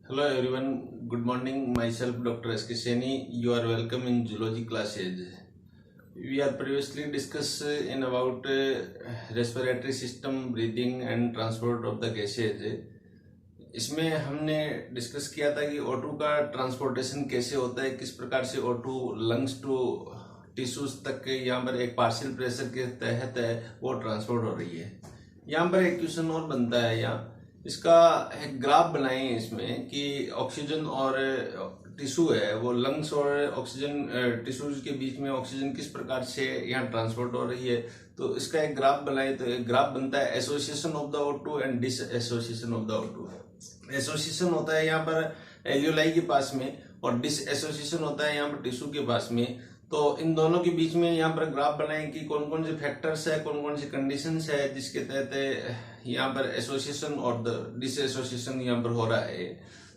Hello everyone, good morning. Myself Dr. S.K. Saini. You are welcome in zoology classes. We are previously discussed in about respiratory system, breathing and transport of the gases. इसमें हमने discuss किया था कि O2 का transportation कैसे होता है, किस प्रकार से O2 लंग्स टू टिश्यूज तक यहाँ पर एक पार्शियल प्रेशर के तहत है वो ट्रांसपोर्ट हो रही है। यहाँ पर एक क्वेश्चन और बनता है, यहाँ इसका एक ग्राफ बनाए इसमें कि ऑक्सीजन और टिश्यू है वो लंग्स और ऑक्सीजन टिश्यूज के बीच में ऑक्सीजन किस प्रकार से यहाँ ट्रांसपोर्ट हो रही है। तो इसका एक ग्राफ बनाए तो एक ग्राफ बनता है association of the O2 and disassociation of the O2। Association होता है यहाँ पर एल्यूलाई के पास में और डिस एसोसिएशन होता है यहाँ पर टिश्यू के पास में। तो इन दोनों के बीच में यहाँ पर ग्राफ बनाएं कि कौन कौन से फैक्टर्स है, कौन कौन सी कंडीशंस है जिसके तहत यहाँ पर एसोसिएशन और डिस एसोसिएशन यहाँ पर हो रहा है।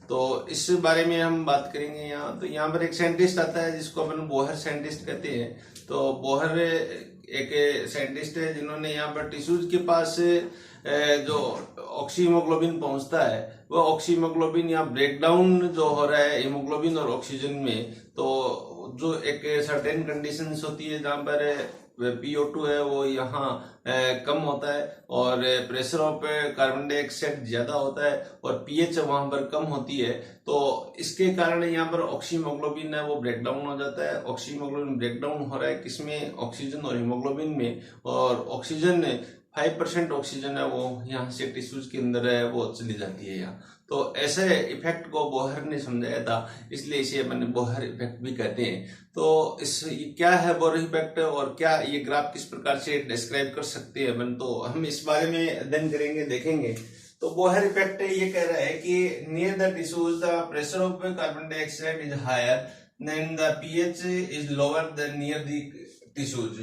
तो इस बारे में हम बात करेंगे यहाँ। तो यहाँ पर एक साइंटिस्ट आता है जिसको अपन बोहर साइंटिस्ट कहते हैं। तो बोहर एक साइंटिस्ट है जिन्होंने यहाँ पर टिश्यूज के पास जो ऑक्सीहीमोग्लोबिन पहुंचता है वो ऑक्सीहीमोग्लोबिन या ब्रेकडाउन जो हो रहा है हीमोग्लोबिन और ऑक्सीजन में, तो जो एक सर्टेन कंडीशंस होती है जहां पर PO2 है वो यहाँ कम होता है और प्रेशर ऑफ कार्बन डाइऑक्साइड ज्यादा होता है और pH वहां पर कम होती है। तो इसके कारण यहाँ पर ऑक्सीहीमोग्लोबिन है वो ब्रेकडाउन हो जाता है। ऑक्सीहीमोग्लोबिन ब्रेकडाउन हो रहा है किसमें, ऑक्सीजन और हीमोग्लोबिन में। और ऑक्सीजन 5% ऑक्सीजन है वो यहाँ से टिश्यूज के अंदर है वो चली जाती है यहाँ। तो ऐसे इफेक्ट को बोहर ने समझाया था, इसलिए इसे अपन बोहर इफेक्ट भी कहते हैं। तो इस क्या है बोहर इफेक्ट और क्या ये ग्राफ किस प्रकार से डिस्क्राइब कर सकते हैं अपन, तो हम इस बारे में अध्ययन करेंगे, देखेंगे। तो बोहर इफेक्ट ये कह रहा है कि near the tissues the pressure of carbon dioxide is higher than the pH is lower than near the tissues.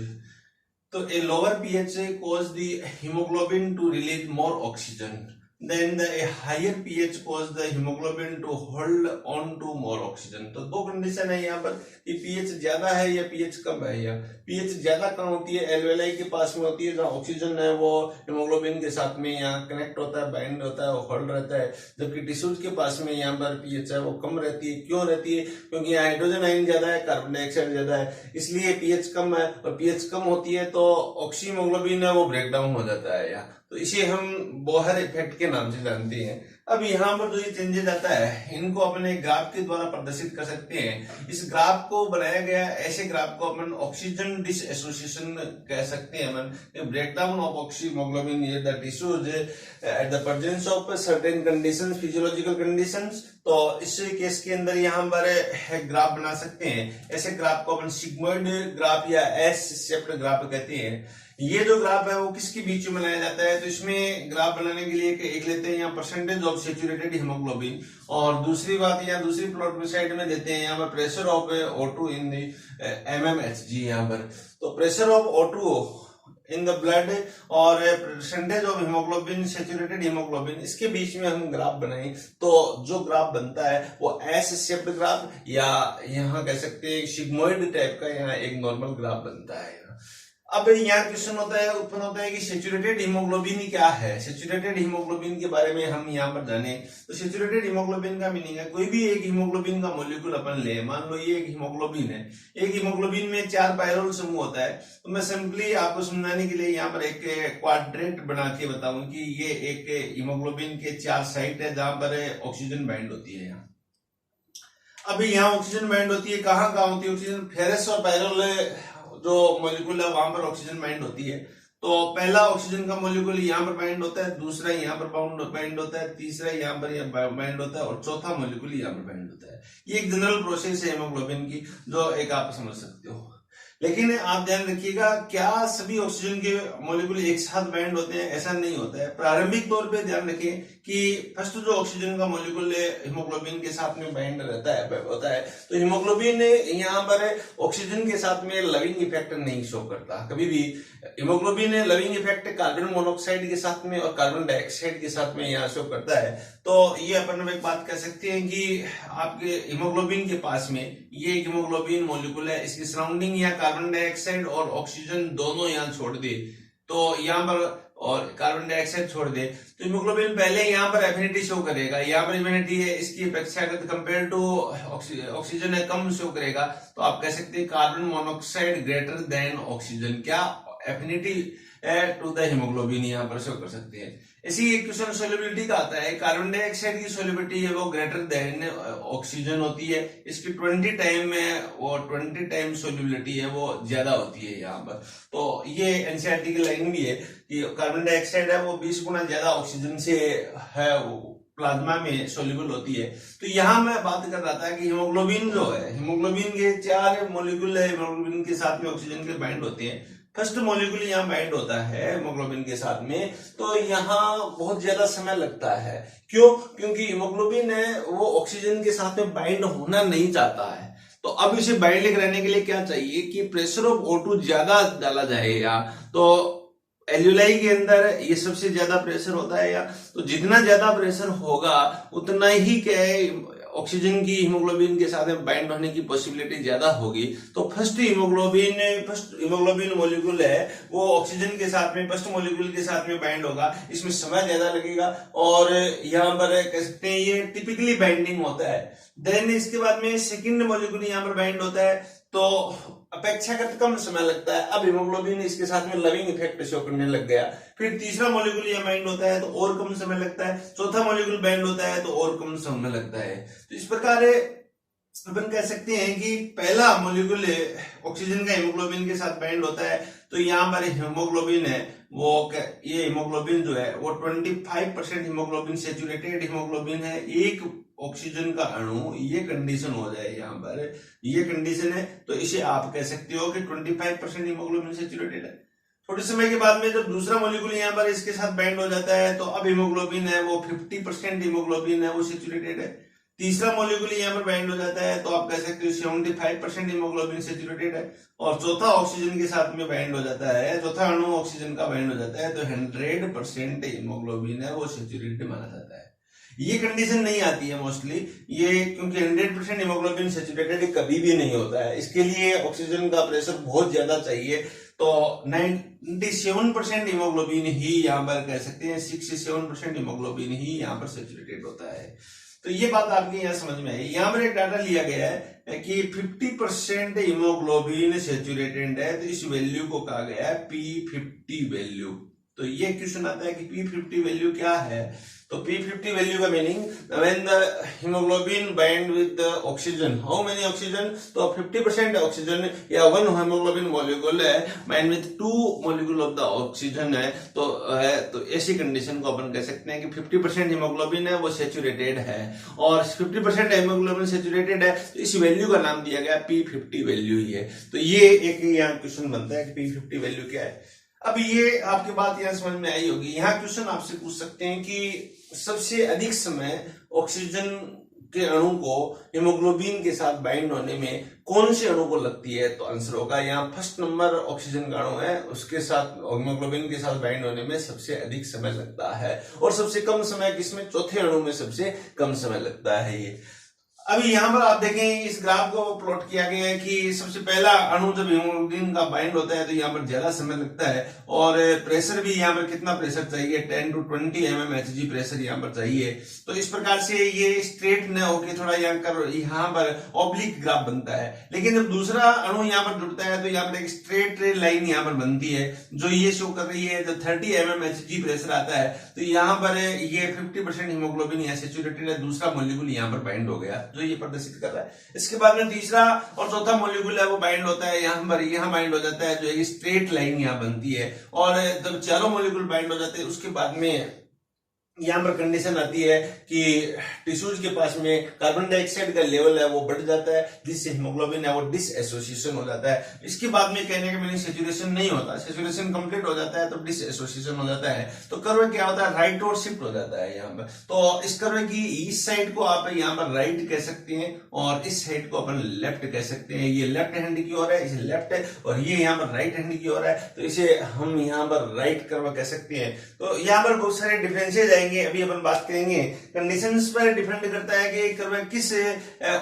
So a lower pH cause the hemoglobin to release more oxygen. Then a higher pH cause the hemoglobin to hold on to more oxygen. तो दो condition है यहाँ पर कि pH ज्यादा है या pH कम है। या pH ज्यादा कम होती है एल्वेलाई के पास में होती है जहाँ ऑक्सीजन है वो हेमोग्लोबिन के साथ में यहाँ कनेक्ट होता है, बाइंड होता है, वो होल्ड रहता है। जबकि टिश्यूज के पास में यहाँ पर pH है वो कम रहती है। क्यों रहती है? क्योंकि यहाँ हाइड्रोजन आयन ज्यादा है, कार्बन डाइऑक्साइड ज्यादा है, इसलिए pH कम है। और pH कम होती है तो ऑक्सीहीमोग्लोबिन है वो ब्रेक डाउन हो जाता है यहाँ। तो इसे हम बोहर इफेक्ट के नाम से जानते हैं। अब यहाँ पर जो ये चेंजेस आता है इनको अपने ग्राफ के द्वारा प्रदर्शित कर सकते हैं। इस ग्राफ को बनाया गया ऐसे ग्राफ को अपन ऑक्सीजन डिस एसोसिएशन कह सकते हैं। अपन breakdown of oxyhaemoglobin near the tissues at the presence of certain conditions, physiological conditions. तो इस केस के अंदर यहाँ पर ग्राफ बना सकते हैं। ऐसे ग्राफ को अपन सिग्मोइड ग्राफ या एस शेप्ड ग्राफ कहते हैं। ये जो ग्राफ है वो किसके बीच में बनाया जाता है? तो इसमें ग्राफ बनाने के लिए एक लेते हैं यहाँ परसेंटेज ऑफ सेचुरेटेड हीमोग्लोबिन, और दूसरी बात यहाँ दूसरी प्लॉट में साइड में देते हैं यहाँ पर pressure of O2 in the mmHg यहाँ पर। तो pressure of O2 in the blood और percentage of haemoglobin, saturated haemoglobin, इसके बीच में हम ग्राफ बनाए तो जो ग्राफ बनता है वो एस शेप्ड ग्राफ या यहाँ कह सकते हैं सिग्मोइड टाइप का यहाँ एक नॉर्मल ग्राफ बनता है। अब यहाँ क्वेश्चन उत्पन्न होता है कि सेचुरेटेड हीमोग्लोबिन क्या है। सेचुरेटेड हीमोग्लोबिन के बारे में हम यहाँ पर जाने तो सेचुरेटेड हीमोग्लोबिन का मीनिंग है कोई भी एक हीमोग्लोबिन का मॉलिक्यूल अपन ले, मान लो ये एक हीमोग्लोबिन है। एक हीमोग्लोबिन में 4 पायरोल समूह होता है। तो मैं सिंपली आपको समझाने के लिए यहाँ पर एक क्वाड्रेंट बना के बताऊं कि ये एक हीमोग्लोबिन के 4 साइट है जहां पर ऑक्सीजन बाइंड होती है। यहाँ अभी यहाँ ऑक्सीजन बाइंड होती है, कहाँ होती है ऑक्सीजन? फेरस और पायरोल जो मॉलिक्यूल है वहां पर ऑक्सीजन बाइंड होती है। तो पहला ऑक्सीजन का मॉलिक्यूल यहाँ पर बाइंड होता है, दूसरा यहाँ पर बाइंड होता है, तीसरा यहाँ पर बाइंड होता है और चौथा मॉलिक्यूल यहाँ पर बाइंड होता है। ये एक जनरल प्रोसेस है हीमोग्लोबिन की जो एक आप समझ सकते हो। लेकिन आप ध्यान रखिएगा क्या सभी ऑक्सीजन के मॉलिक्यूल एक साथ बाइंड होते हैं? ऐसा नहीं होता है। प्रारंभिक तौर पे ध्यान रखें कि फर्स्ट जो ऑक्सीजन का मॉलिक्यूल हीमोग्लोबिन के साथ में बाइंड रहता है होता है तो हीमोग्लोबिन यहाँ पर ऑक्सीजन के साथ में लविंग इफेक्ट नहीं शो करता कभी भी। Haemoglobin loving effect carbon monoxide के साथ में और कार्बन डाइऑक्साइड के साथ में यहाँ शो करता है। तो ये अपन एक बात कह सकते हैं कि आपके हीमोग्लोबिन के पास में ये हीमोग्लोबिन मॉलिक्यूल है, इसकी सराउंडिंग यहाँ कार्बन डाइऑक्साइड और ऑक्सीजन दोनों यहाँ छोड़ दे तो यहाँ पर और कार्बन डाइऑक्साइड छोड़ दे तो हीमोग्लोबिन पहले यहाँ पर एफिनिटी शो करेगा, यहाँ पर एफिनिटी है इसकी अपेक्षाकृत कंपेयर टू ऑक्सीजन है कम शो करेगा, तो आप कह सकते हैं carbon monoxide greater than oxygen, क्या एफिनिटी टू द हीमोग्लोबिन यहाँ पर शो कर सकते हैं। इसी एक क्वेश्चन सोलिबिलिटी का आता है, कार्बन डाइऑक्साइड की सोलिबिलिटी है वो ग्रेटर देन ऑक्सीजन होती है, इसकी 20 टाइम में वो 20 टाइम सोलिबिलिटी है वो ज्यादा होती है यहाँ पर। तो ये एनसीईआरटी की लाइन भी है कि कार्बन डाइऑक्साइड है वो 20 गुना ज्यादा ऑक्सीजन से है प्लाज्मा में सोल्यूबल होती है। तो यहाँ मैं बात कर रहा था कि हीमोग्लोबिन जो है, हीमोग्लोबिन के 4 मॉलिक्यूल है, हीमोग्लोबिन के साथ में ऑक्सीजन के बाइंड होते हैं। फर्स्ट मॉलिक्यूल यहाँ बाइंड होता है हीमोग्लोबिन के साथ में, तो यहाँ बहुत ज्यादा समय लगता है। क्यों? क्योंकि हीमोग्लोबिन है वो ऑक्सीजन के साथ में बाइंड होना नहीं चाहता है। तो अब इसे बाइंडिंग रहने के लिए क्या चाहिए कि प्रेशर ऑफ O2 ज्यादा डाला जाएगा। तो एल्यूलाई के अंदर ये सबसे ज्यादा प्रेशर होता है, या तो जितना ज्यादा प्रेशर होगा उतना ही क्या है ऑक्सीजन की हीमोग्लोबिन के साथ में बाइंड होने की पॉसिबिलिटी ज्यादा होगी। तो फर्स्ट हीमोग्लोबिन मॉलिक्यूल है वो ऑक्सीजन के साथ में फर्स्ट मॉलिक्यूल के साथ में बाइंड होगा, इसमें समय ज्यादा लगेगा और यहाँ पर कह सकते हैं ये टिपिकली बाइंडिंग होता है। देन इसके बाद में सेकंड मॉलिक्यूल यहाँ पर बाइंड होता है तो अपेक्षाकृत कम समय लगता है। अब हीमोग्लोबिन इसके साथ में लविंग इफेक्ट शो करने लग गया। फिर तीसरा मॉलिक्यूल यहाँ बाइंड होता है तो और कम समय लगता है, चौथा मॉलिक्यूल बाइंड होता है तो और कम समय लगता है। तो इस प्रकार अपन कह सकते हैं कि पहला मॉलिक्यूल ऑक्सीजन का हीमोग्लोबिन के साथ बाइंड होता है तो यहाँ पर हीमोग्लोबिन है वो ये हीमोग्लोबिन जो है वो 25% हीमोग्लोबिन सेचुरेटेड हीमोग्लोबिन है, एक ऑक्सीजन का अणु, ये कंडीशन हो जाए यहाँ पर, ये कंडीशन है तो इसे आप कह सकते हो कि 25% हीमोग्लोबिन सेचुरेटेड है। थोड़े समय के बाद में जब दूसरा मॉलिक्यूल यहाँ पर इसके साथ बाइंड हो जाता है तो अब हीमोग्लोबिन है वो 50% हीमोग्लोबिन है वो सेचुरेटेड है। तीसरा मॉलिक्यूल यहाँ पर बाइंड हो जाता है तो आप कह सकते हो 75% हीमोग्लोबिन सेचुरेटेड है। और चौथा ऑक्सीजन के साथ में बाइंड हो जाता है, चौथा अणु ऑक्सीजन का बाइंड हो जाता है तो 100% हीमोग्लोबिन है वो सेचुरेटेड माना जाता है। ये कंडीशन नहीं आती है मोस्टली ये, क्योंकि 100% हीमोग्लोबिन सेचुरेटेड कभी भी नहीं होता है, इसके लिए ऑक्सीजन का प्रेशर बहुत ज्यादा चाहिए। तो 97% हीमोग्लोबिन ही यहाँ पर कह सकते हैं 67% हीमोग्लोबिन ही यहाँ पर सेचुरेटेड होता है। तो ये बात आपके यहाँ समझ में आई। यहाँ पर एक डाटा लिया गया है कि 50% हीमोग्लोबिन सेचुरेटेड है तो इस वैल्यू को कहा गया है P50 वैल्यू। तो ये क्वेश्चन आता है कि P50 वैल्यू क्या है। तो P50 वैल्यू का meaning when the haemoglobin bind with oxygen, how many oxygen, तो 50% ऑक्सीजन या 1 हीमोग्लोबिन मॉलिक्यूल है bind with 2 molecule of the oxygen है तो ऐसी कंडीशन को अपन कह सकते हैं कि 50% हीमोग्लोबिन है वो सेचुरेटेड है और 50% हीमोग्लोबिन सेचुरेटेड है तो इस वैल्यू का नाम दिया गया P50 वैल्यू ही है। तो ये एक यहाँ क्वेश्चन बनता है कि P50 वैल्यू क्या है। अब ये आपकी बात यहाँ समझ में आई होगी। यहाँ क्वेश्चन आपसे पूछ सकते हैं कि सबसे अधिक समय ऑक्सीजन के अणु को हीमोग्लोबिन के साथ बाइंड होने में कौन से अणु को लगती है, तो आंसर होगा यहाँ फर्स्ट नंबर ऑक्सीजन का अणु है उसके साथ हीमोग्लोबिन के साथ बाइंड होने में सबसे अधिक समय लगता है और सबसे कम समय किसमें, चौथे अणु में सबसे कम समय लगता है ये। अभी यहाँ पर आप देखें इस ग्राफ को प्लॉट किया गया है कि सबसे पहला अणु जब हीमोग्लोबिन का बाइंड होता है तो यहाँ पर ज्यादा समय लगता है और प्रेशर भी यहाँ पर कितना प्रेशर चाहिए 10 to 20 mmHg प्रेशर यहाँ पर चाहिए। तो इस प्रकार से ये स्ट्रेट न होकर थोड़ा यहाँ पर ऑब्लिक ग्राफ बनता है। लेकिन जब दूसरा अणु यहाँ पर जुड़ता है तो यहाँ पर एक स्ट्रेट लाइन यहाँ पर बनती है जो ये शो कर रही है। जब 30 mmHg प्रेशर आता है तो यहाँ पर ये 50% हीमोग्लोबिन यहाँ सेचुरेटेड है, दूसरा मॉलिक्यूल यहाँ पर बाइंड हो गया जो ये प्रदर्शित कर रहा है। इसके बाद में तीसरा और चौथा मॉलिक्यूल है वो बाइंड होता है, यहाँ बाइंड हो जाता है जो एक स्ट्रेट लाइन यहाँ बनती है। और जब चारों मॉलिक्यूल बाइंड हो जाते हैं उसके बाद में यहाँ पर कंडीशन आती है कि टिश्यूज के पास में कार्बन डाइऑक्साइड का लेवल है वो बढ़ जाता है जिससे हीमोग्लोबिन है वो डिसएसोसिएशन हो जाता है। इसके बाद में कहने का मीनिंग सेचुरेशन नहीं होता, सेचुरेशन कंप्लीट हो जाता है तो डिसएसोसिएशन हो जाता है। तो कर्व क्या होता है, राइट और शिफ्ट हो जाता है यहाँ पर। तो इस कर्व की इस साइड को आप यहाँ पर राइट कह सकते हैं और इस साइड को अपन लेफ्ट कह सकते हैं। ये लेफ्ट हैंड की ओर है, इसे लेफ्ट है, और ये यहाँ पर राइट हैंड की ओर है तो इसे हम यहाँ पर राइट कर्व कह सकते हैं। तो यहाँ पर बहुत सारे डिफरेंसेज आएंगे, अभी अपन बात करेंगे। कंडीशंस पर डिपेंड करता है कि कर्व किस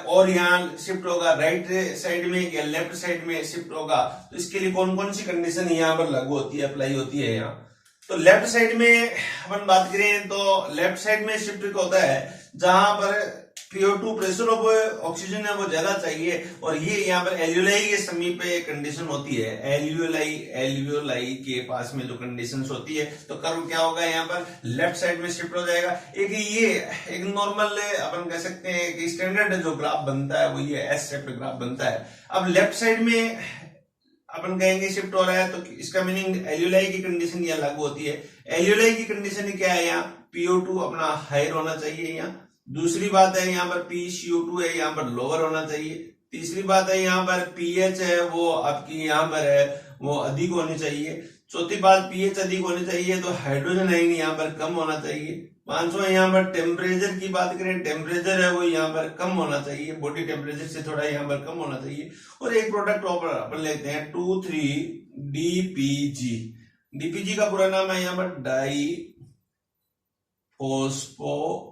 और यहाँ शिफ्ट होगा, राइट साइड में या लेफ्ट साइड में शिफ्ट होगा। तो इसके लिए कौन कौन सी कंडीशन यहाँ पर लागू होती है, अप्लाई होती है यहाँ। तो लेफ्ट साइड में अपन बात करें तो लेफ्ट साइड में शिफ्ट होता है जहां पर PO2 प्रेशर ऑफ ऑक्सीजन है वो ज्यादा चाहिए, और ये यहाँ पर एल्यूलाई के समीप एक कंडीशन होती है, एल्यूलाई के पास में जो कंडीशंस होती है, तो कर्व क्या होगा यहाँ पर लेफ्ट साइड में शिफ्ट हो जाएगा। एक नॉर्मल अपन कह सकते हैं कि स्टैंडर्ड जो ग्राफ बनता है वो ये एस शेप्ड ग्राफ बनता है। अब लेफ्ट साइड में अपन कहेंगे शिफ्ट हो रहा है तो इसका मीनिंग एल्यूलाई की कंडीशन यहाँ लागू होती है। एल्यूलाई की कंडीशन क्या है, यहाँ PO2 अपना हायर होना चाहिए। यहाँ दूसरी बात है यहाँ पर PCO2 है यहाँ पर लोअर होना चाहिए। तीसरी बात है यहाँ पर pH है वो आपकी यहाँ पर है वो अधिक होनी चाहिए। चौथी बात pH अधिक होनी चाहिए तो हाइड्रोजन आयन यहाँ पर कम होना चाहिए। पांचवा यहाँ पर टेम्परेचर की बात करें, टेम्परेचर है वो यहाँ पर कम होना चाहिए, बॉडी टेम्परेचर से थोड़ा यहाँ पर कम होना चाहिए। और एक प्रोडक्ट अपन लेते हैं 2,3-DPG। DPG का पूरा नाम है यहाँ पर डाई फोस्फो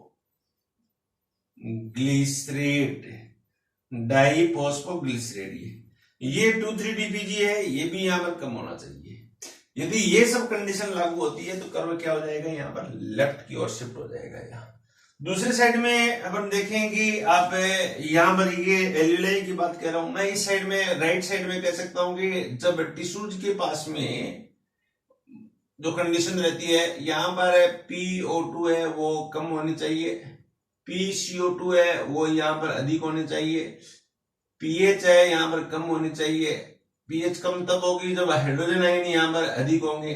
ग्लिसरेट, डाइफॉस्फोग्लिसरेट। ये 2,3-DPG है, ये भी यहाँ पर कम होना चाहिए। यदि ये सब कंडीशन लागू होती है तो कर्व क्या हो जाएगा, यहाँ पर लेफ्ट की ओर शिफ्ट हो जाएगा। यहाँ दूसरे साइड में अपन देखेंगे आप यहाँ पर ये एल्यूलाई की बात कर रहा हूं मैं, इस साइड में राइट साइड में कह सकता हूं कि जब टिश्यूज के पास में जो कंडीशन रहती है, यहाँ पर PO2 है वो कम होनी चाहिए, PCO2 है वो यहाँ पर अधिक होनी चाहिए, pH है यहाँ पर कम होनी चाहिए। pH कम तब होगी जब हाइड्रोजन आयन यहाँ पर अधिक होंगे।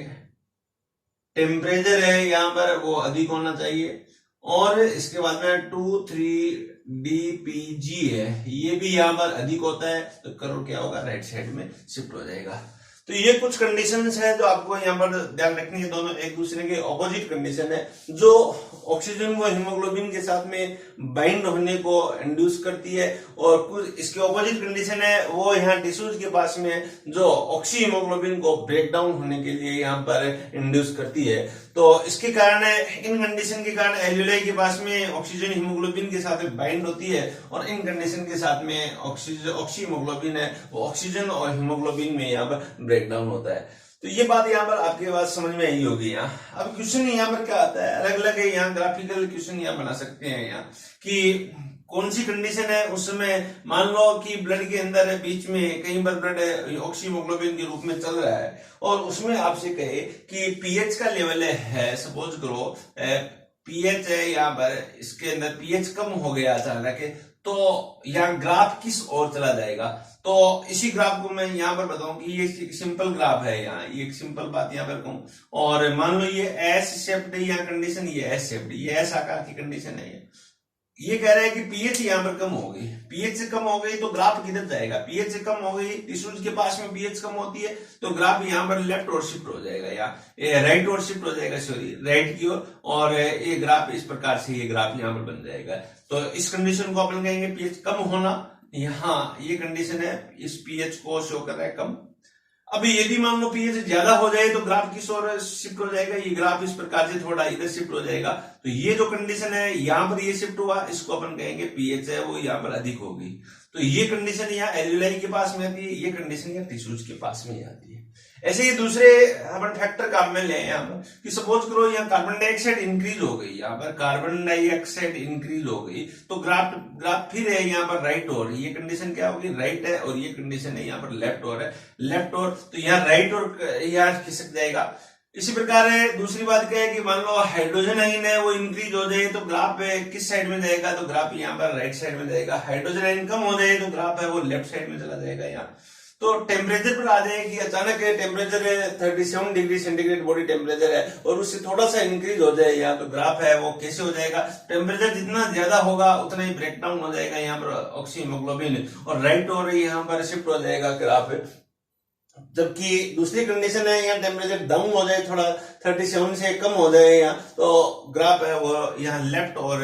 टेम्परेचर है यहाँ पर वो अधिक होना चाहिए। और इसके बाद में 2,3-DPG है, ये भी यहाँ पर अधिक होता है, तो कर्व क्या होगा, राइट साइड में शिफ्ट हो जाएगा। तो ये कुछ कंडीशंस है जो आपको यहाँ पर ध्यान रखनी है। दोनों एक दूसरे के ऑपोजिट कंडीशन है जो ऑक्सीजन व हीमोग्लोबिन के साथ में बाइंड होने को इंड्यूस करती है, और कुछ इसके ऑपोजिट कंडीशन है वो यहाँ टिश्यूज के पास में जो ऑक्सी हीमोग्लोबिन को ब्रेक डाउन होने के लिए यहाँ पर इंड्यूस करती है। तो इसके कारण इन कंडीशन के कारण एल्यूलाई के पास में ऑक्सीजन हीमोग्लोबिन के साथ बाइंड होती है, और इन कंडीशन के साथ में ऑक्सी हीमोग्लोबिन है वो ऑक्सीजन और हीमोग्लोबिन में यहाँ पर ब्रेक डाउन होता है। तो ये बात यहाँ पर आपके बात समझ में आई होगी। यहाँ अब क्वेश्चन यहाँ पर क्या आता है, अलग अलग यहाँ ग्राफिकल क्वेश्चन यहाँ बना सकते हैं यहाँ कि कौन सी कंडीशन है उस समय। मान लो कि ब्लड के अंदर बीच में कई बार ब्लड ऑक्सीहीमोग्लोबिन के रूप में चल रहा है, और उसमें आपसे कहे कि pH का लेवल है, सपोज करो pH है यहाँ पर, इसके अंदर pH कम हो गया अचानक, तो यहाँ ग्राफ किस ओर चला जाएगा। तो इसी ग्राफ को मैं यहाँ पर बताऊं कि ये एक सिंपल ग्राफ है। यहाँ ये एक सिंपल बात यहाँ पर कहूं, और मान लो ये एस शेप्ड यहाँ कंडीशन, ये एस शेप्ड, ये एस आकार की कंडीशन है। ये कह रहा है कि पीएच यहाँ पर कम हो गई, पीएच से कम हो गई तो ग्राफ किधर जाएगा, पीएच से कम हो गई, टिश्यूज के पास में पीएच कम होती है तो ग्राफ यहाँ पर लेफ्ट और शिफ्ट हो जाएगा, या राइट और शिफ्ट हो जाएगा, सॉरी राइट की ओर, और ये ग्राफ इस प्रकार से ये ग्राफ यहाँ पर बन जाएगा। तो इस कंडीशन को अपन कहेंगे पीएच कम होना। यहाँ ये कंडीशन है, इस पीएच को शो कर रहा है कम। अभी यदि मान लो पीएच ज्यादा हो जाए तो ग्राफ किस ओर शिफ्ट हो जाएगा, ये ग्राफ इस प्रकार से थोड़ा इधर शिफ्ट हो जाएगा। तो ये जो कंडीशन है यहाँ पर ये शिफ्ट हुआ, इसको अपन कहेंगे पीएच है वो यहाँ पर अधिक होगी। तो ये कंडीशन यहाँ एल्यूलाई के पास में आती है, ये कंडीशन यहाँ टिश्यूज के पास में आती है। ऐसे ही दूसरे अपन फैक्टर काम में ले यहाँ पर कि सपोज करो यहाँ कार्बन डाइऑक्साइड इंक्रीज हो गई, यहाँ पर कार्बन डाइऑक्साइड इंक्रीज हो गई तो ग्राफ फिर है यहाँ पर राइट और, ये कंडीशन क्या होगी राइट है, और ये कंडीशन है यहाँ पर लेफ्ट और है, लेफ्ट और, तो यहाँ राइट और यहाँ खिसक जाएगा। इसी प्रकार है दूसरी बात क्या है कि मान लो हाइड्रोजन आयन है वो इंक्रीज हो जाए तो ग्राफ किस साइड में जाएगा, तो ग्राफ यहाँ पर राइट साइड में जाएगा। हाइड्रोजन आयन कम हो जाए तो ग्राफ है वो लेफ्ट साइड में चला जाएगा। यहाँ तो टेम्परेचर पर आ जाए कि अचानक temperature 37 degree centigrade body temperature है और उससे थोड़ा सा इंक्रीज हो जाए यहाँ, तो ग्राफ है वो कैसे हो जाएगा, टेम्परेचर जितना ज्यादा होगा उतना ही ब्रेक डाउन हो जाएगा यहाँ पर ऑक्सीहीमोग्लोबिन, और राइट और यहाँ पर शिफ्ट हो जाएगा ग्राफ। जबकि दूसरी कंडीशन है यहाँ टेम्परेचर डाउन हो जाए, थोड़ा 37 से कम हो जाए यहाँ, तो ग्राफ है वो यहाँ लेफ्ट और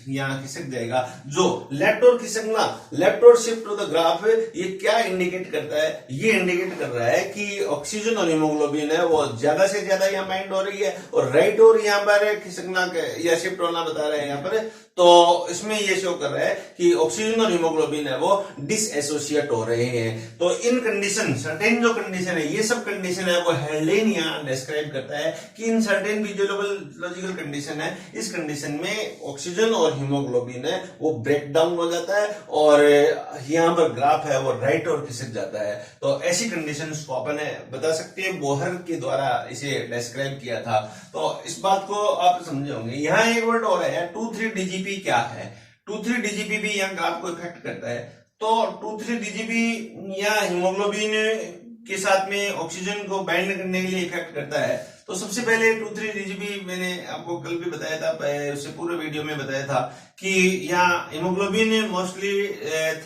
यहाँ खिसक जाएगा। जो लेफ्ट और खिसकना, लेफ्ट और शिफ्ट टू द ग्राफ, ये क्या इंडिकेट करता है, ये इंडिकेट कर रहा है कि ऑक्सीजन और हीमोग्लोबिन है वो ज्यादा से ज्यादा यहाँ बाइंड हो रही है, और राइट और यहाँ पर खिसकना या शिफ्ट होना बता रहे हैं यहाँ पर। तो इसमें ये शो कर रहा है कि ऑक्सीजन और हीमोग्लोबिन है वो डिसएसोसिएट हो रहे हैं। तो इन कंडीशन, सर्टेन जो कंडीशन है, ये सब कंडीशन है वो हेल्डेन यहाँ डिस्क्राइब करता है कि इन सर्टेन फिजियोलॉजिकल कंडीशन है, इस कंडीशन में ऑक्सीजन और हीमोग्लोबिन है वो ब्रेक डाउन हो जाता है और यहाँ पर ग्राफ है वो राइट और खिसक जाता है। तो ऐसी कंडीशन को अपन बता सकते हैं, बोहर के द्वारा इसे डिस्क्राइब किया था। तो इस बात को आप समझे होंगे। यहाँ एक वर्ड और है 2,3-DGP क्या है। 2,3-DGP भी यहाँ ग्राफ को इफेक्ट करता है। तो 2,3-DGP या हीमोग्लोबिन के साथ में ऑक्सीजन को बाइंड करने के लिए इफेक्ट करता है। तो सबसे पहले 2,3-DGP मैंने आपको कल भी बताया था, उससे पूरे वीडियो में बताया था कि यहाँ हीमोग्लोबिन मोस्टली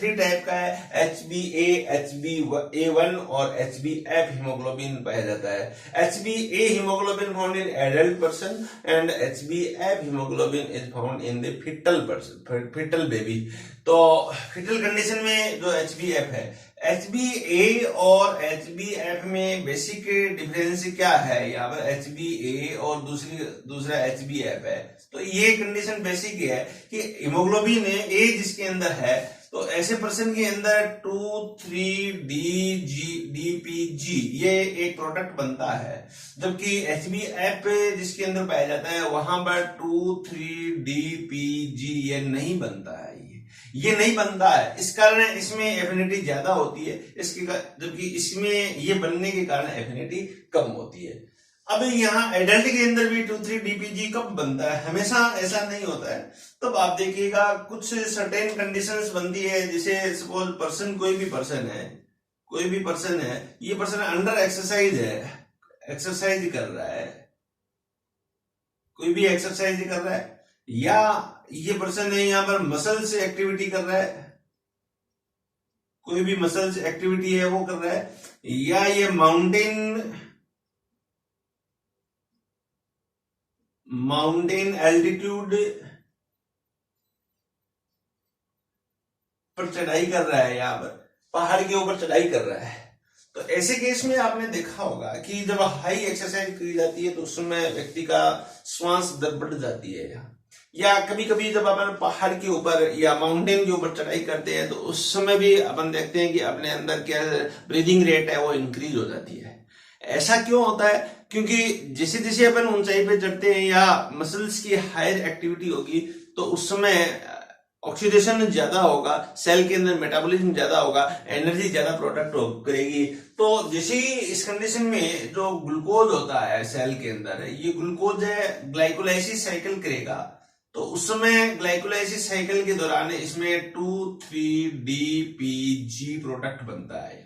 3 टाइप का है, HbA, HbA1 और HbF हीमोग्लोबिन पाया जाता है। HbA haemoglobin found in adult person and HbF haemoglobin is found in the foetal baby. तो फीटल कंडीशन में जो HbF है, HbA और HbF में बेसिक डिफरेंस क्या है, यहाँ पर HbA और दूसरा HbF है। तो ये कंडीशन बेसिक है कि हीमोग्लोबिन A जिसके अंदर है, तो ऐसे पर्सन के अंदर 2,3-DPG ये एक प्रोडक्ट बनता है, जबकि HbF जिसके अंदर पाया जाता है वहां पर 2,3-DPG ये नहीं बनता है, ये नहीं बनता है। इस कारण इसमें एफिनिटी ज्यादा होती है जबकि इसमें ये बनने के कारण एफिनिटी कम होती है। अब यहाँ एडल्ट के अंदर भी 2,3-DPG कब बनता है, हमेशा ऐसा नहीं होता है। तब आप देखिएगा कुछ सर्टेन कंडीशंस बनती है, जैसे सपोज पर्सन कोई भी पर्सन है, ये पर्सन अंडर एक्सरसाइज है, एक्सरसाइज कर रहा है, कोई भी एक्सरसाइज कर रहा है, या ये पर्सन है यहाँ पर मसल से एक्टिविटी कर रहा है, कोई भी मसल से एक्टिविटी है वो कर रहा है, या ये माउंटेन एल्टीट्यूड पर चढ़ाई कर रहा है, यहाँ पर पहाड़ के ऊपर चढ़ाई कर रहा है। तो ऐसे केस में आपने देखा होगा कि जब हाई एक्सरसाइज की जाती है तो उस समय व्यक्ति का श्वास दर बढ़ जाती है, या कभी कभी जब अपन पहाड़ के ऊपर या माउंटेन के ऊपर चढ़ाई करते हैं तो उस समय भी अपन देखते हैं कि अपने अंदर क्या ब्रीदिंग रेट है वो इंक्रीज हो जाती है। ऐसा क्यों होता है? क्योंकि जैसे जैसे अपन ऊंचाई पे चढ़ते हैं या मसल्स की हायर एक्टिविटी होगी तो उस समय ऑक्सीडेशन ज्यादा होगा, सेल के अंदर मेटाबॉलिज्म ज्यादा होगा, एनर्जी ज्यादा प्रोडक्ट करेगी। तो जैसे ही इस कंडीशन में जो ग्लूकोज होता है सेल के अंदर, ये ग्लूकोज है ग्लाइकोलाइसिस साइकिल करेगा, तो उस समय ग्लाइकोलाइसिस साइकिल के दौरान इसमें 2,3-DPG प्रोडक्ट बनता है।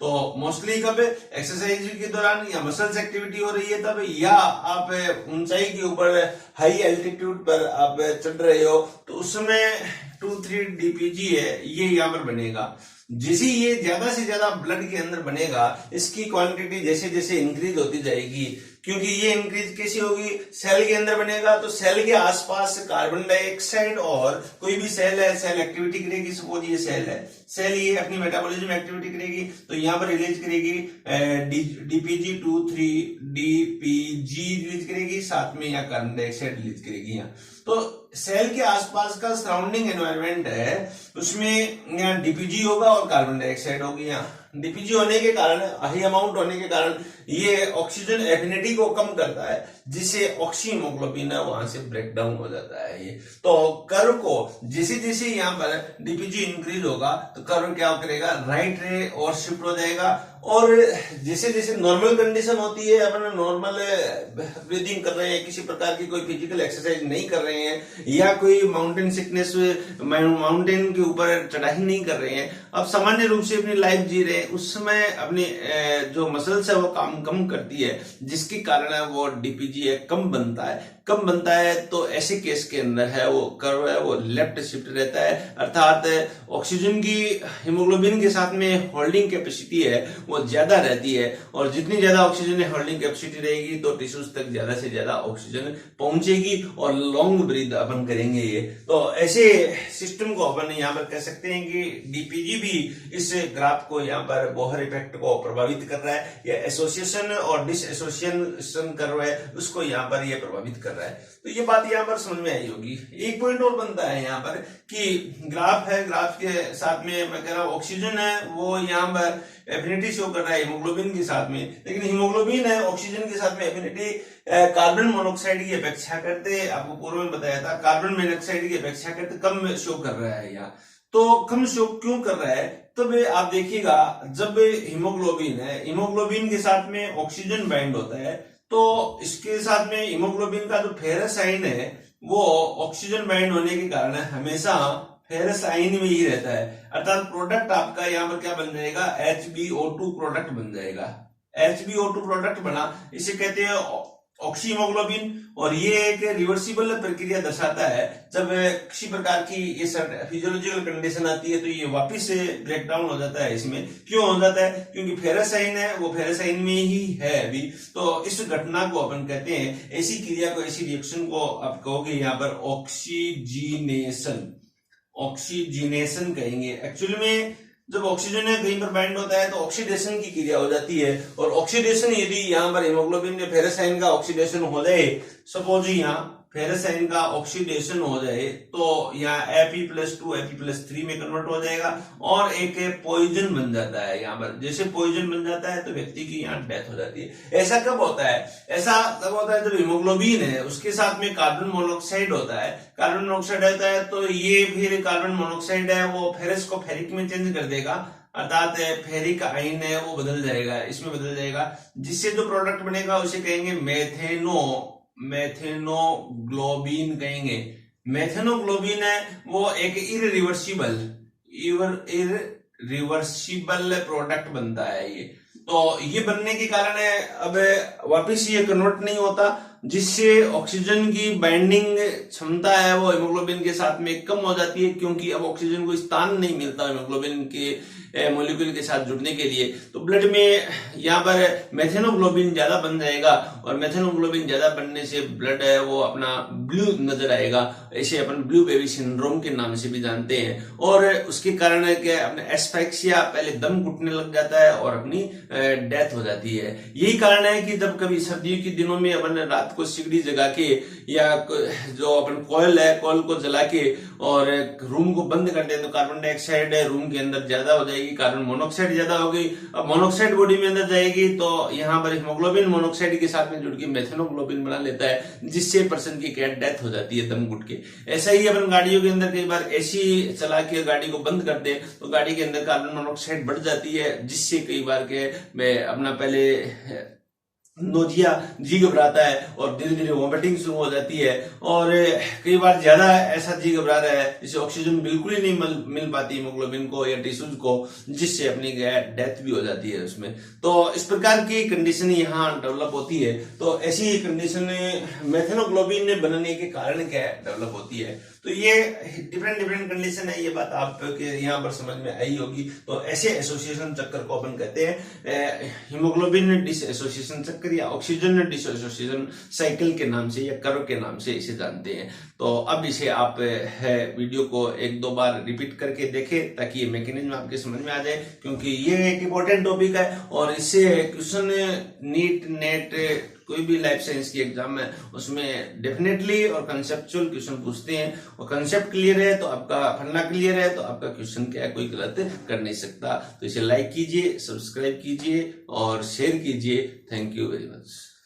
तो मोस्टली कब एक्सरसाइज के दौरान या मसल्स एक्टिविटी हो रही है तब, या आप ऊंचाई के ऊपर हाई एल्टीट्यूड पर आप चढ़ रहे हो तो उस समय 2,3-DPG है ये यहाँ पर बनेगा। जैसे ये ज्यादा से ज्यादा ब्लड के अंदर बनेगा, इसकी क्वांटिटी जैसे जैसे इंक्रीज होती जाएगी, क्योंकि ये इंक्रीज कैसी होगी, सेल के अंदर बनेगा तो सेल के आसपास कार्बन डाइऑक्साइड, और कोई भी सेल है, सेल एक्टिविटी करेगी, सपोज ये सेल है, सेल ये अपनी मेटाबॉलिज्म एक्टिविटी करेगी तो यहाँ पर रिलीज करेगी DPG 2,3-DPG रिलीज करेगी, साथ में यहाँ कार्बन डाइऑक्साइड रिलीज करेगी। यहाँ तो सेल के आसपास का सराउंडिंग एनवायरनमेंट है उसमें यहाँ DPG होगा और कार्बन डाइऑक्साइड होगी। यहाँ DPG होने के कारण, हाई अमाउंट होने के कारण ये ऑक्सीजन एफिनिटी को कम करता है, जिससे ऑक्सी हीमोग्लोबिन है वहां से ब्रेक डाउन हो जाता है ये। तो कर्व को जैसे जैसे यहाँ पर DPG इंक्रीज होगा तो कर्व क्या करेगा, राइट रे और शिफ्ट हो जाएगा, और जैसे जैसे नॉर्मल कंडीशन होती है, अपन नॉर्मल ब्रीदिंग कर रहे हैं, किसी प्रकार की कोई फिजिकल एक्सरसाइज नहीं कर रहे हैं, या कोई माउंटेन सिकनेस, माउंटेन के ऊपर चढ़ाई नहीं कर रहे हैं, अब सामान्य रूप से अपनी लाइफ जी रहे हैं, उस समय अपनी जो मसल्स है वो काम कम करती है, जिसके कारण वो DPG है कम बनता है। तो ऐसे केस के अंदर है वो कर्व है वो लेफ्ट शिफ्ट रहता है, अर्थात ऑक्सीजन की हीमोग्लोबिन के साथ में होल्डिंग कैपेसिटी है वो ज्यादा रहती है, और जितनी ज्यादा ऑक्सीजन होल्डिंग कैपेसिटी रहेगी तो टिश्यूज तक ज्यादा से ज्यादा ऑक्सीजन पहुंचेगी और लॉन्ग ब्रीथ अपन करेंगे ये। तो ऐसे सिस्टम को अपन यहाँ पर कह सकते हैं कि DPG भी इस ग्राफ को यहाँ पर बोहर इफेक्ट को प्रभावित कर रहा है, या एसोसिएशन और डिसएसोसिएशन कर रहा है उसको यहाँ पर ये प्रभावित कर रहा है। तो ये बात यहाँ पर समझ में आई होगी। एक पॉइंट और बनता है यहाँ पर कि ग्राफ है, ग्राफ के साथ में मैं कह रहा हूँ ऑक्सीजन है वो यहाँ पर एफिनिटी शो कर रहा है हीमोग्लोबिन के साथ में, लेकिन हीमोग्लोबिन है ऑक्सीजन के साथ में एफिनिटी कार्बन मोनोऑक्साइड की अपेक्षा करते, आपको पूर्व में बताया था, कार्बन मोनोऑक्साइड की अपेक्षा करते कम शो कर रहा है यहाँ। तो कम शो क्यों कर रहा है? तब आप देखिएगा जब हीमोग्लोबिन है, हीमोग्लोबिन के साथ में ऑक्सीजन बाइंड होता है तो इसके साथ में हीमोग्लोबिन का जो फेरस आयन है वो ऑक्सीजन बाइंड होने के कारण हमेशा फेरस आयन में ही रहता है, अर्थात प्रोडक्ट आपका यहाँ पर क्या बन जाएगा, HbO2 प्रोडक्ट बन जाएगा। HbO2 प्रोडक्ट बना, इसे कहते हैं ऑक्सी हीमोग्लोबिन। और ये एक रिवर्सिबल प्रक्रिया दर्शाता है, जब किसी प्रकार की ये फिजियोलॉजिकल कंडीशन आती है तो ये वापस से ब्रेक डाउन हो जाता है। इसमें क्यों हो जाता है? क्योंकि फेरस आयन है वो फेरस आयन में ही है अभी। तो इस घटना को अपन कहते हैं, ऐसी क्रिया को, ऐसी रिएक्शन को आप कहोगे यहाँ पर ऑक्सीजिनेशन, ऑक्सीजिनेशन कहेंगे। एक्चुअली में जब ऑक्सीजन कहीं पर बाइंड होता है तो ऑक्सीडेशन की क्रिया हो जाती है, और ऑक्सीडेशन यदि यहाँ पर हीमोग्लोबिन में फेरस आयन का ऑक्सीडेशन हो जाए, सपोज यहाँ फेरस आयन का ऑक्सीडेशन हो जाए तो यहाँ Fe+2 Fe+3 में कन्वर्ट हो जाएगा और एक पॉइजन बन जाता है। यहाँ पर जैसे पॉइजन बन जाता है तो व्यक्ति की यहाँ डेथ हो जाती है। ऐसा कब होता है? ऐसा तब होता है जब हीमोग्लोबिन है उसके साथ में कार्बन मोनोऑक्साइड होता है। कार्बन मोनोऑक्साइड होता है तो ये फिर कार्बन मोनोऑक्साइड है वो फेरस को फेरिक में चेंज कर देगा, अर्थात फेरिक आयन है वो बदल जाएगा, इसमें बदल जाएगा, जिससे जो प्रोडक्ट बनेगा उसे कहेंगे मेथेनोग्लोबिन कहेंगे। मेथेनोग्लोबिन है वो एक इरिवर्सिबल प्रोडक्ट बनता है ये। तो ये बनने के कारण है अब वापिस ये कन्वर्ट नहीं होता, जिससे ऑक्सीजन की बाइंडिंग क्षमता है वो हीमोग्लोबिन के साथ में कम हो जाती है, क्योंकि अब ऑक्सीजन को स्थान नहीं मिलता हीमोग्लोबिन के मॉलिक्यूल के साथ जुड़ने के लिए। तो ब्लड में यहाँ पर मेथेनोग्लोबिन ज्यादा बन जाएगा, और मेथेनोग्लोबिन ज्यादा बनने से ब्लड है वो अपना ब्लू नजर आएगा, ऐसे अपन ब्लू बेबी सिंड्रोम के नाम से भी जानते हैं। और उसके कारण है कि अपने एस्फाइक्सिया, पहले दम घुटने लग जाता है और अपनी डेथ हो जाती है। यही कारण है कि जब कभी सर्दियों के दिनों में अपन रात को सिगड़ी जगा के या जो अपन कॉयल है कॉयल को जला के और रूम को बंद कर दे तो कार्बन डाइऑक्साइड रूम के अंदर ज्यादा हो जाएगी, कार्बन मोनोऑक्साइड ज्यादा हो गई। अब मोनोऑक्साइड बॉडी में अंदर जाएगी तो यहाँ पर हीमोग्लोबिन मोनोऑक्साइड के साथ में जुड़ के मेथेनोग्लोबिन बना लेता है, जिससे पर्सन की क्या डेथ हो जाती है दम घुट के। ऐसा ही अपन गाड़ियों के अंदर कई बार एसी चला के गाड़ी को बंद कर दे तो गाड़ी के अंदर कार्बन मोनोऑक्साइड बढ़ जाती है, जिससे कई बार के मैं अपना पहले नोजिया, जी घबराता है और धीरे धीरे वॉमिटिंग शुरू हो जाती है। और कई बार ज्यादा ऐसा जी घबरा रहा है जिसे ऑक्सीजन बिल्कुल ही नहीं मिल पाती हीमोग्लोबिन को या टिश्यूज को, जिससे अपनी डेथ भी हो जाती है उसमें। तो इस प्रकार की कंडीशन यहाँ डेवलप होती है। तो ऐसी कंडीशन मेथेनोग्लोबिन बनने के कारण क्या डेवलप होती है। तो ये डिफरेंट कंडीशन है, ये बात आपके यहाँ पर समझ में आई होगी। तो ऐसे एसोसिएशन चक्कर को अपन कहते हैं हीमोग्लोबिन डिसएसोसिएशन चक्कर या ऑक्सीजन डिसएसोसिएशन साइकिल के नाम से या कर्व के नाम से इसे जानते हैं। तो अब इसे आप वीडियो को एक दो बार रिपीट करके देखें ताकि ये मैकेनिज्म आपके समझ में आ जाए, क्योंकि ये एक इंपॉर्टेंट टॉपिक है और इससे क्वेश्चन नीट नेट कोई भी लाइफ साइंस की एग्जाम है उसमें डेफिनेटली और कंसेप्चुअल क्वेश्चन पूछते हैं, और कंसेप्ट क्लियर है तो आपका फंडा क्लियर है तो आपका क्वेश्चन क्या है कोई गलत कर नहीं सकता। तो इसे लाइक कीजिए, सब्सक्राइब कीजिए और शेयर कीजिए। Thank you very much.